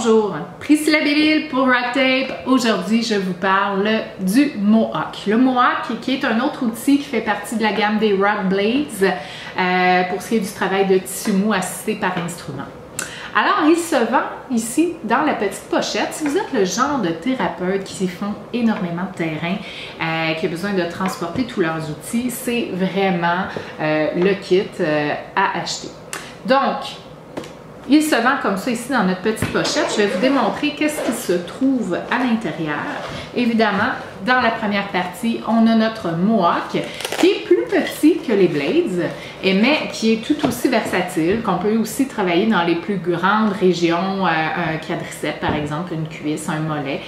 Bonjour, Priscilla Bellil pour Rock Tape. Aujourd'hui, je vous parle du Mohawk. Le Mohawk qui est un autre outil qui fait partie de la gamme des Rock Blades pour ce qui est du travail de tissu mou assisté par instrument. Alors, il se vend ici dans la petite pochette. Si vous êtes le genre de thérapeute qui font énormément de terrain, qui a besoin de transporter tous leurs outils, c'est vraiment le kit à acheter. Donc, il se vend comme ça ici dans notre petite pochette. Je vais vous démontrer qu'est-ce qui se trouve à l'intérieur. Évidemment, dans la première partie, on a notre Mohawk qui est plus petit que les Blades, mais qui est tout aussi versatile, qu'on peut aussi travailler dans les plus grandes régions, un quadriceps par exemple, une cuisse, un mollet,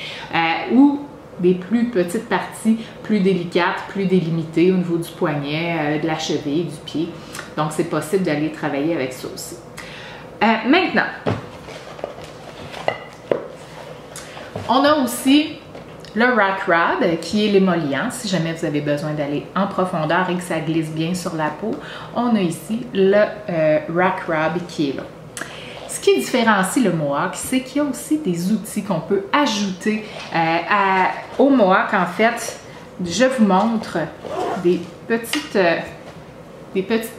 ou des plus petites parties plus délicates, plus délimitées au niveau du poignet, de la cheville, du pied. Donc, c'est possible d'aller travailler avec ça aussi. Maintenant, on a aussi le Rock Rub qui est l'émollient. Si jamais vous avez besoin d'aller en profondeur et que ça glisse bien sur la peau, on a ici le Rock Rub qui est là. Ce qui différencie le Mohawk, c'est qu'il y a aussi des outils qu'on peut ajouter au Mohawk. En fait, je vous montre des petites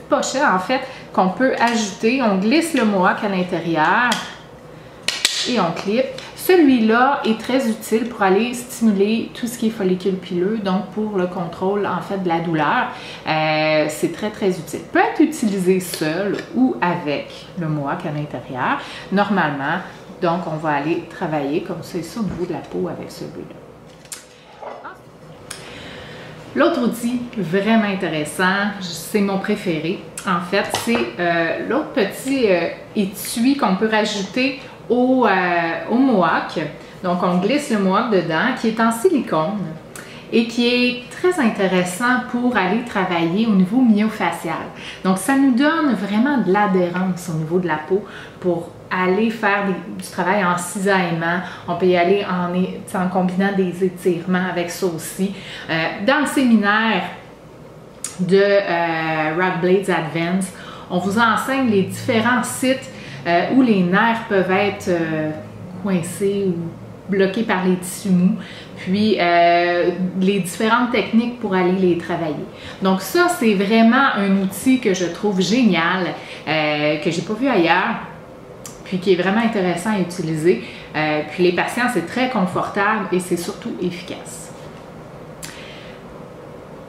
pochettes en fait qu'on peut ajouter. On glisse le Mohawk à l'intérieur et on clip. Celui-là est très utile pour aller stimuler tout ce qui est follicule pileux, donc pour le contrôle en fait de la douleur. C'est très utile. Peut être utilisé seul ou avec le Mohawk à l'intérieur. Normalement, donc on va aller travailler comme ça ici au niveau de la peau avec celui-là. L'autre outil vraiment intéressant, c'est mon préféré, en fait, c'est l'autre petit étui qu'on peut rajouter au Mohawk. Donc, on glisse le Mohawk dedans, qui est en silicone et qui est très intéressant pour aller travailler au niveau myofascial. Donc, ça nous donne vraiment de l'adhérence au niveau de la peau pour aller faire du travail en cisaillement. On peut y aller en combinant des étirements avec ça aussi. Dans le séminaire de Rock Blades Advance, on vous enseigne les différents sites où les nerfs peuvent être coincés ou bloqués par les tissus mous, puis les différentes techniques pour aller les travailler. Donc ça, c'est vraiment un outil que je trouve génial, que j'ai pas vu ailleurs, puis qui est vraiment intéressant à utiliser. Puis les patients, c'est très confortable et c'est surtout efficace.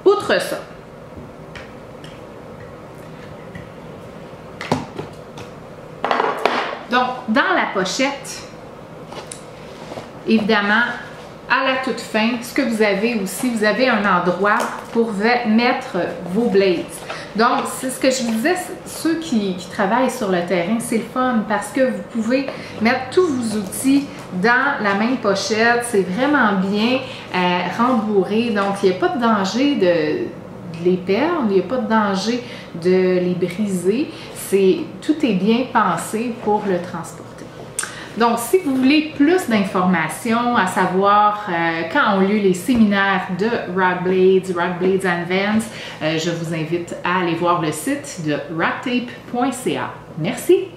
Outre ça, donc dans la pochette, évidemment, à la toute fin, ce que vous avez aussi, vous avez un endroit pour mettre vos blades. Donc, c'est ce que je vous disais, ceux qui travaillent sur le terrain, c'est le fun parce que vous pouvez mettre tous vos outils dans la même pochette. C'est vraiment bien rembourré, donc il n'y a pas de danger de les perdre, il n'y a pas de danger de les briser. Tout est bien pensé pour le transporter. Donc, si vous voulez plus d'informations, à savoir quand ont lieu les séminaires de Rock Blades Advance, je vous invite à aller voir le site de rocktape.ca. Merci!